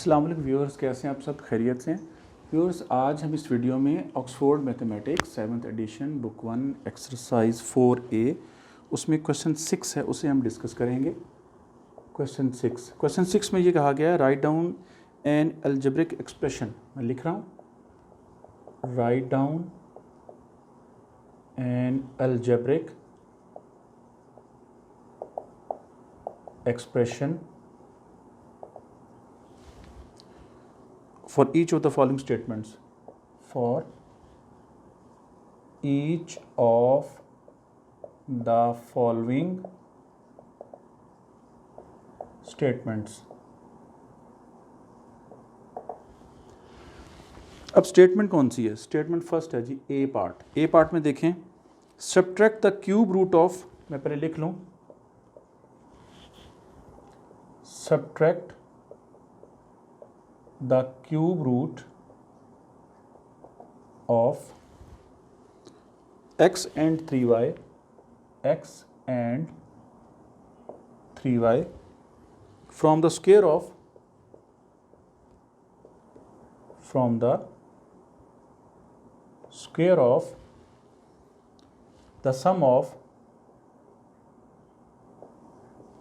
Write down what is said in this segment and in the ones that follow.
अस्सलाम वालेकुम व्यूअर्स, कैसे हैं आप सब? खैरियत से हैं व्यूअर्स। आज हम इस वीडियो में Oxford mathematics 7th addition book 1 exercise 4A उसमें क्वेश्चन 6 है, उसे हम डिस्कस करेंगे। क्वेश्चन 6 में ये कहा गया है, write down N algebraic expression. मैं लिख रहा हूँ, write down N algebraic expression for each of the following statements. For each of the following statements. अब स्टेटमेंट कौन सी है? स्टेटमेंट फर्स्ट है जी, ए पार्ट। ए पार्ट में देखें, subtract the cube root of, मैं पहले लिख लूँ, subtract the cube root of x and 3y from the square of the sum of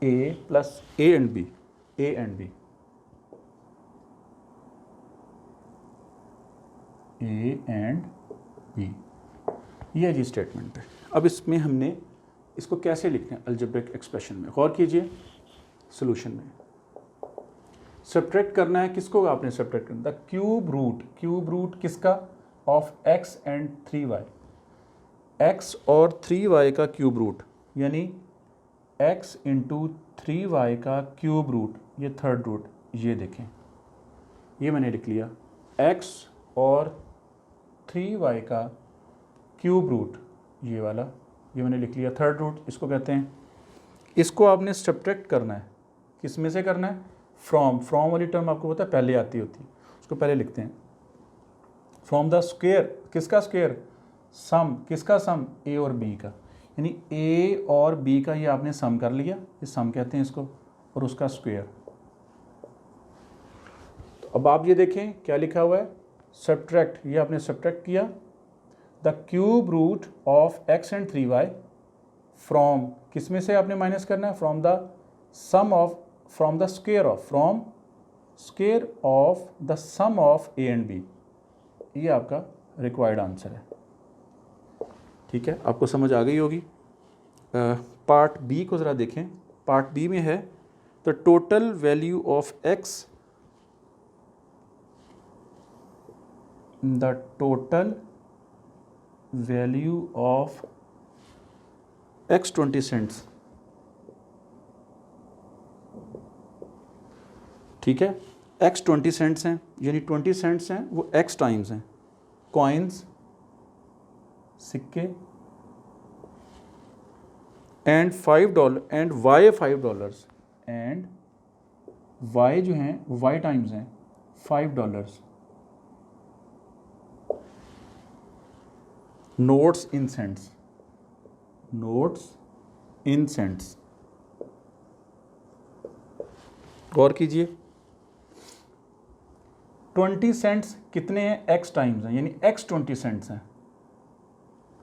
a plus a and b, ये है जी स्टेटमेंट है। अब इसमें हमने इसको कैसे लिखते हैं अलजेब्रिक एक्सप्रेशन में, गौर कीजिए। सॉल्यूशन में सब्ट्रैक्ट करना है, किसको आपने सब्ट्रैक्ट करना? द क्यूब रूट किसका? Of x and 3y, x और 3y का क्यूब रूट, यानी x इंटू 3y का क्यूब रूट, ये थर्ड रूट, ये देखें, ये मैंने लिख लिया, x और 3y का क्यूब रूट, ये वाला, ये मैंने लिख लिया थर्ड रूट, इसको कहते हैं। इसको आपने सब्ट्रैक्ट करना है, किस में से करना है? फ्रॉम वाली टर्म आपको पता है पहले आती होती है, उसको पहले लिखते हैं। फ्रॉम द स्क्वायर, किसका स्क्वायर? सम, किसका सम? a और b का, यानी a और b का ये आपने सम कर लिया, ये सम कहते हैं इसको, और उसका स्क्वायर। तो अब आप ये देखें क्या लिखा हुआ है, सब्ट्रैक्ट, ये आपने सब्ट्रैक्ट किया the cube root of x and 3y from, किस में से आपने माइनस करना है? From the sum of, from the square of the sum of a and b। ये आपका रिक्वायर्ड आंसर है। ठीक है, आपको समझ आ गई होगी। पार्ट बी को ज़रा देखें। पार्ट बी में है, the total value of x, the total value of x 20 cents. ठीक है, x 20 सेंट्स हैं, यानी 20 सेंट्स हैं वो x टाइम्स हैं, कॉइन्स, सिक्के, and $5 and y $5, and y जो हैं वो y टाइम्स हैं $5। नोट्स इन सेंट्स, गौर कीजिए। 20 सेंट्स कितने हैं? x टाइम्स हैं, यानी x 20 सेंट्स हैं।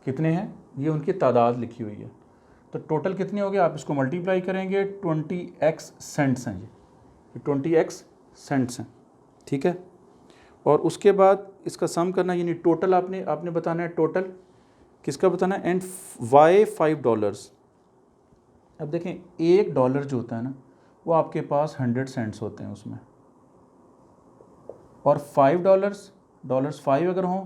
कितने हैं? ये उनकी तादाद लिखी हुई है। तो टोटल कितने हो गए? आप इसको मल्टीप्लाई करेंगे, 20x सेंट्स हैं ये 20x सेंट्स हैं। ठीक है, और उसके बाद इसका सम करना, यानी टोटल आपने बताना है, टोटल किसका बताना है? And y $5। अब देखें, $1 जो होता है ना, वो आपके पास 100 सेंट्स होते हैं उसमें, और $5 5 अगर हों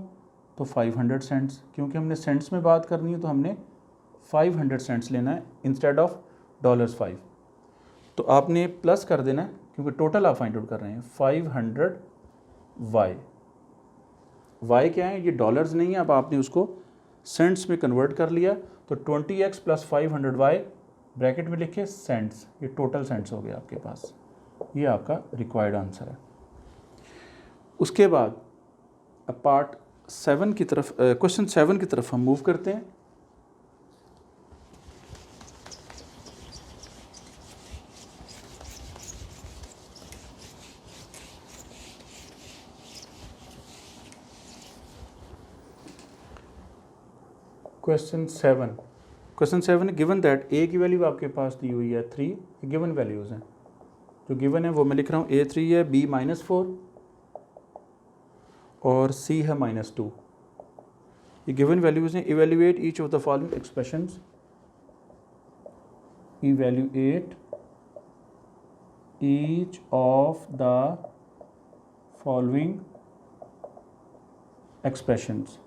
तो 500 सेंट्स, क्योंकि हमने सेंट्स में बात करनी है तो हमने 500 सेंट्स लेना है इंस्टेड ऑफ $5। तो आपने प्लस कर देना है, क्योंकि टोटल आप फाइंड आउट कर रहे हैं। 500y, y क्या है? ये डॉलर्स नहीं है, अब आपने उसको सेंट्स में कन्वर्ट कर लिया, तो 20x प्लस 500y ब्रैकेट में लिखे सेंट्स, ये टोटल सेंट्स हो गया आपके पास। ये आपका रिक्वायर्ड आंसर है। उसके बाद अब पार्ट 7 की तरफ, क्वेश्चन 7 की तरफ हम मूव करते हैं। क्वेश्चन 7 गिवन दैट ए की वैल्यू आपके पास दी हुई है 3, गिवन वैल्यूज़ हैं, जो गिवन है वो मैं लिख रहा हूँ A3 है, B -4 और C है -2। ये गिवन वैल्यूज़ हैं। Evaluate each of the following expressions, evaluate each of the following expressions.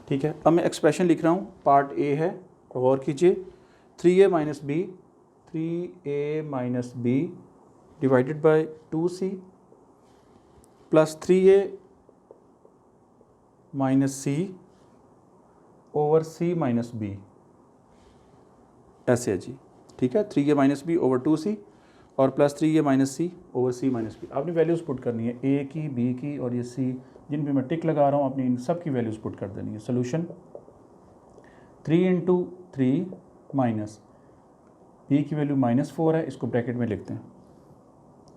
ठीक है, अब मैं एक्सप्रेशन लिख रहा हूँ। पार्ट ए है, गौर कीजिए। 3a minus B divided by 2c plus 3a minus C over c minus B, ऐसे है जी। ठीक है, 3a minus B over 2c और plus 3a minus C over c minus B. आपने वैल्यूज़ पुट करनी है, a की, b की और ये c जिन पे मैं टिक लगा रहा हूँ, अपनी इन सब की वैल्यूज़ पुट कर देनी है। सोल्यूशन 3 इंटू 3 माइनस b की वैल्यू -4 है, इसको ब्रैकेट में लिखते हैं,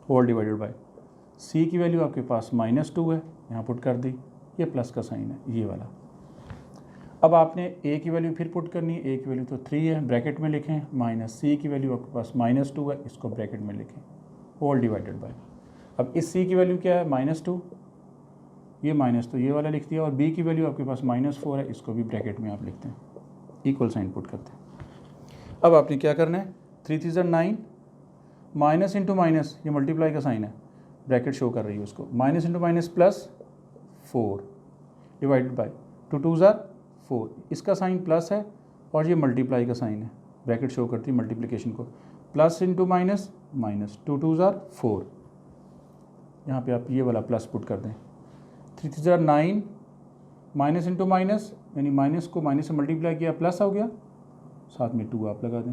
होल डिवाइडेड बाय c की वैल्यू आपके पास -2 है, यहाँ पुट कर दी, ये प्लस का साइन है ये वाला। अब आपने a की वैल्यू फिर पुट करनी है, a की वैल्यू तो 3 है, ब्रैकेट में लिखें, माइनस c की वैल्यू आपके पास -2 है, इसको ब्रैकेट में लिखें, होल डिवाइडेड बाय। अब इस c की वैल्यू क्या है, -2, ये -2 ये वाला लिख दिया, और b की वैल्यू आपके पास -4 है, इसको भी ब्रैकेट में आप लिखते हैं, इक्वल साइन पुट करते हैं। अब आपने क्या करना है, 3 3 ज़ा 9, माइनस इंटू माइनस, ये मल्टीप्लाई का साइन है, ब्रैकेट शो कर रही है उसको, minus into minus plus 4 divided by 2 2 ज़ा 4, इसका साइन प्लस है और ये मल्टीप्लाई का साइन है, ब्रैकेट शो करती है मल्टीप्लिकेशन को, प्लस इंटू माइनस माइनस, 2 2 ज़ा 4, यहाँ पे आप ये वाला प्लस पुट कर दें। 3 3 ज़ा 9, माइनस इंटू माइनस, यानी माइनस को माइनस से मल्टीप्लाई किया, प्लस हो गया, साथ में 2 आप लगा दें,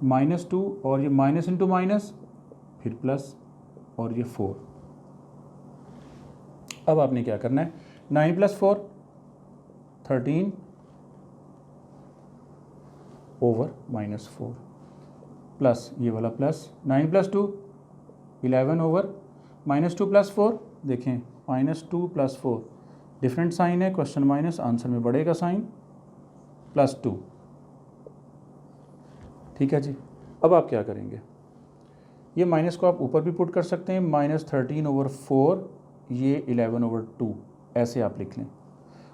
-2 और ये माइनस इंटू माइनस फिर प्लस और ये 4। अब आपने क्या करना है, 9 + 4 13 ओवर -4 प्लस ये वाला प्लस, 9 + 2 11 ओवर -2 + 4, देखें -2 + 4 डिफरेंट साइन है, क्वेश्चन माइनस, आंसर में बढ़ेगा साइन, +2। ठीक है जी। अब आप क्या करेंगे, ये माइनस को आप ऊपर भी पुट कर सकते हैं, -13 ओवर 4, ये 11 ओवर 2, ऐसे आप लिख लें।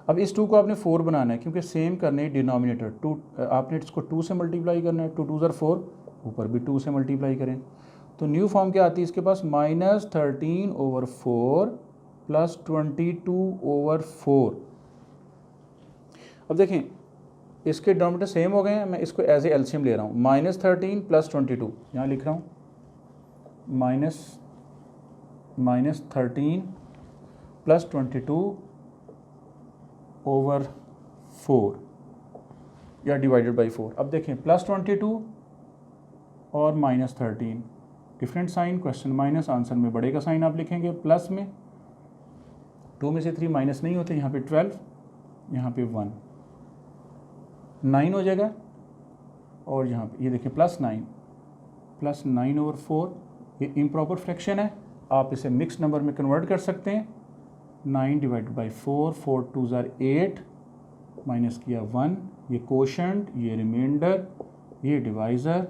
अब इस 2 को आपने 4 बनाना है, क्योंकि सेम करने है डिनोमिनेटर, 2 आपने इसको 2 से मल्टीप्लाई करना है, 2 2 ज़ा 4, ऊपर भी 2 से मल्टीप्लाई करें, तो न्यू फॉर्म क्या आती है इसके पास, -13 ओवर 4 प्लस 22 ओवर 4। अब देखें इसके डिनोमिनेटर सेम हो गए हैं, मैं इसको एज ए एलसीएम ले रहा हूँ, -13 + 22, यहाँ लिख रहा हूँ -13 + 22 ओवर 4 या डिवाइडेड बाई 4। अब देखें +22 और -13 different sign, question minus, answer में बढ़ेगा साइन आप लिखेंगे, प्लस में 2 में से 3 माइनस नहीं होते, यहाँ पे 12, यहाँ पे 1, 9 हो जाएगा, और यहाँ पे ये देखिए +9 ओवर 4, ये इम्प्रॉपर फ्रैक्शन है, आप इसे मिक्स नंबर में कन्वर्ट कर सकते हैं, 9 डिवाइडेड बाई 4, 4 2 ज़ा 8, माइनस किया 1, ये कोशेंट, ये रिमाइंडर, ये डिवाइज़र,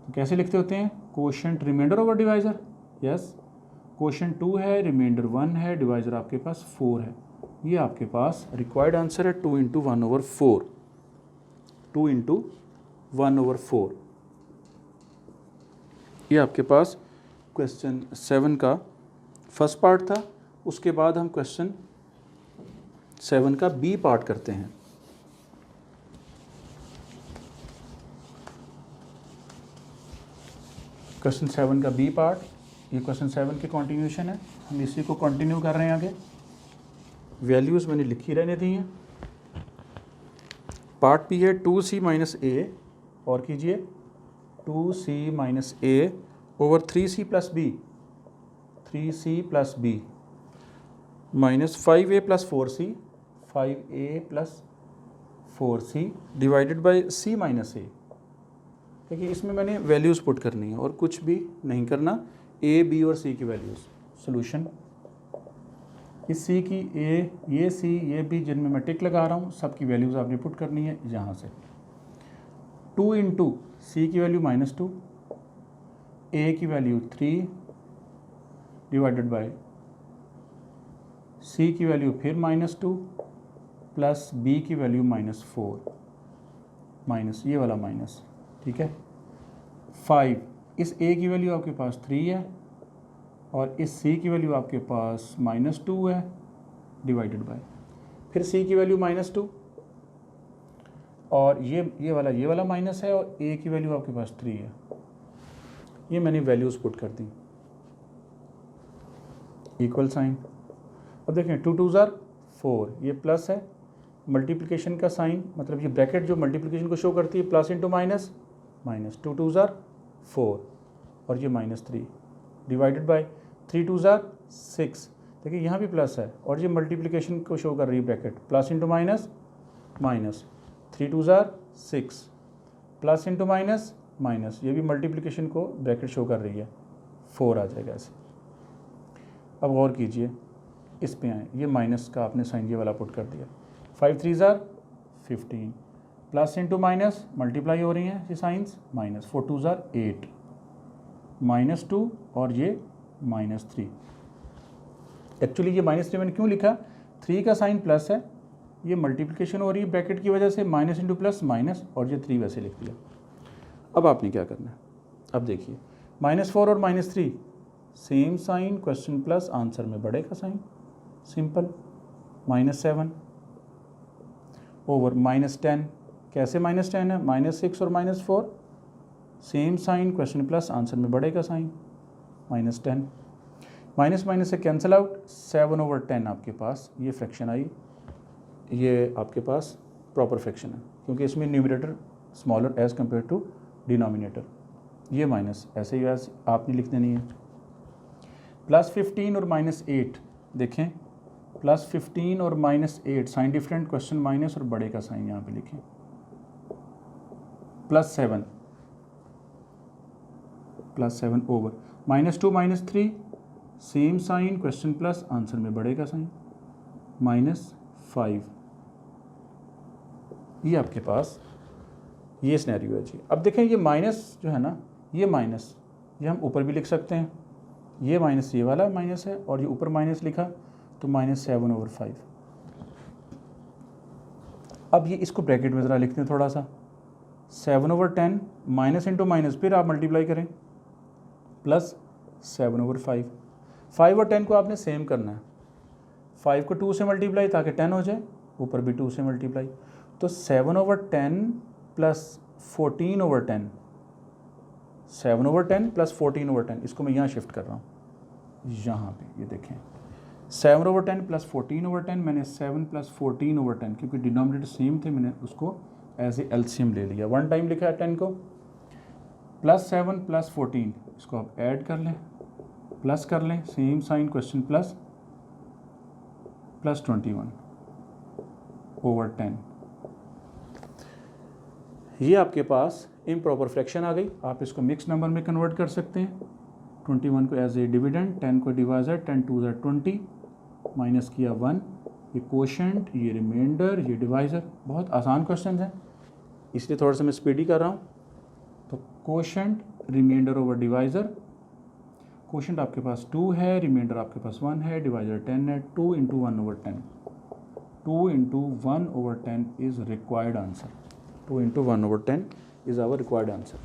तो कैसे लिखते होते हैं, quotient remainder over divisor, yes, quotient 2 है, रिमाइंडर 1 है, डिवाइज़र आपके पास 4 है, ये आपके पास रिक्वायर्ड आंसर है 2 × 1/4, 2 × 1/4। ये आपके पास क्वेश्चन 7 का फर्स्ट पार्ट था। उसके बाद हम क्वेश्चन 7 का बी पार्ट करते हैं। क्वेश्चन 7 का बी पार्ट, ये क्वेश्चन 7 की कंटिन्यूशन है, हम इसी को कंटिन्यू कर रहे हैं आगे। वैल्यूज़ मैंने लिखी रहने दी हैं। पार्ट बी है 2c - a, और कीजिए 2c - a over 3c + b, 3c + b minus 5a + 4c, 5a + 4c divided by c - a। देखिए इसमें मैंने वैल्यूज़ पुट करनी है और कुछ भी नहीं करना, a, b और c की वैल्यूज़। सोल्यूशन इस सी की ए, ये सी, ये बी जिनमें मैं टिक लगा रहा हूँ, सब की वैल्यूज़ आपने पुट करनी है यहाँ से। 2 इंटू सी की वैल्यू -2, ए की वैल्यू 3 डिवाइडेड बाय सी की वैल्यू फिर -2 प्लस बी की वैल्यू -4 माइनस ये वाला माइनस, ठीक है। 5, इस ए की वैल्यू आपके पास 3 है और इस सी की वैल्यू आपके पास -2 है डिवाइडेड बाय फिर सी की वैल्यू -2 और ये वाला माइनस है और ए की वैल्यू आपके पास 3 है। ये मैंने वैल्यूज़ पुट कर दी, इक्वल साइन। अब देखें 2 2 ज़ार 4, ये प्लस है, मल्टीप्लिकेशन का साइन, मतलब ये ब्रैकेट जो मल्टीप्लिकेशन को शो करती है, प्लस इंटू माइनस, माइनस 2 2 ज़ार 4 और ये -3 डिवाइडेड बाय 3 2 ज़ार 6। देखिए यहाँ भी प्लस है और ये मल्टीप्लिकेशन को शो कर रही है bracket, plus into minus, minus 3 2 ज़ार 6 प्लस इंटू माइनस, माइनस ये भी मल्टीप्लिकेशन को ब्रैकेट शो कर रही है, 4 आ जाएगा ऐसे। अब गौर कीजिए, इस पे आए, ये माइनस का आपने साइन ये वाला पुट कर दिया, 5 3 ज़ार 15 प्लस इंटू माइनस मल्टीप्लाई हो रही हैं ये साइंस, माइनस 4 2 ज़ार 8 -2 और ये -3। एक्चुअली ये -3 मैंने क्यों लिखा, 3 का साइन प्लस है, ये मल्टीप्लिकेशन हो रही है ब्रैकेट की वजह से, माइनस इंटू प्लस माइनस, और ये 3 वैसे लिख दिया। अब आपने क्या करना है, अब देखिए -4 और -3 same sign, question plus answer में बड़े का साइन, सिंपल। -7 ओवर -10, कैसे -10 है, -6 और -4 same sign, question plus answer में बड़े का साइन, -10। माइनस माइनस से कैंसिल आउट, 7/10 आपके पास ये फ्रैक्शन आई, ये आपके पास प्रॉपर फ्रैक्शन है क्योंकि इसमें numerator smaller as compare to denominator. ये माइनस ऐसे ही वैसे आपने लिख देनी है। +15 और -8, देखें +15 और -8 साइन डिफरेंट, क्वेश्चन माइनस और बड़े का साइन यहाँ पे लिखें। +7 over -2 -3 same sign, question plus answer में बड़े का साइन, -5। ये आपके पास ये सिनेरियो है जी। अब देखें ये माइनस जो है ना, ये माइनस ये हम ऊपर भी लिख सकते हैं, ये माइनस ये वाला माइनस है और ये ऊपर माइनस लिखा तो -7/5। अब ये इसको ब्रैकेट में ज़रा लिखते हैं थोड़ा सा, 7/10 माइनस इंटू माइनस, फिर आप मल्टीप्लाई करें प्लस 7/5। 5 और 10 को आपने सेम करना है, 5 को 2 से मल्टीप्लाई ताकि 10 हो जाए, ऊपर भी 2 से मल्टीप्लाई, तो 7/10 प्लस 14/10, 7/10 प्लस 14/10, इसको मैं यहाँ शिफ्ट कर रहा हूँ, यहाँ पे ये देखें 7/10 प्लस 14/10, मैंने 7 प्लस 14/10 क्योंकि डिनोमिनेटर सेम थे, मैंने उसको एज ए एलसीएम ले लिया, वन टाइम लिखा है 10 को, +7 प्लस 14, इसको आप ऐड कर लें, प्लस कर लें, सेम साइन, क्वेश्चन प्लस +21/10। ये आपके पास इम्प्रॉपर फ्रैक्शन आ गई, आप इसको मिक्स नंबर में कन्वर्ट कर सकते हैं। 21 को एज ए डिविडेंड, 10 को डिवाइजर, 10 2 ज़ार 20, माइनस किया 1, ये कोशेंट, ये रिमाइंडर, ये डिवाइज़र। बहुत आसान क्वेश्चन है, इसलिए थोड़ा सा मैं स्पीडी कर रहा हूँ। तो quotient remainder over divisor, quotient आपके पास 2 है, रिमाइंडर आपके पास 1 है, डिवाइज़र 10 है, 2 × 1/10, 2 × 1/10 is required answer, 2 × 1/10 is our required answer.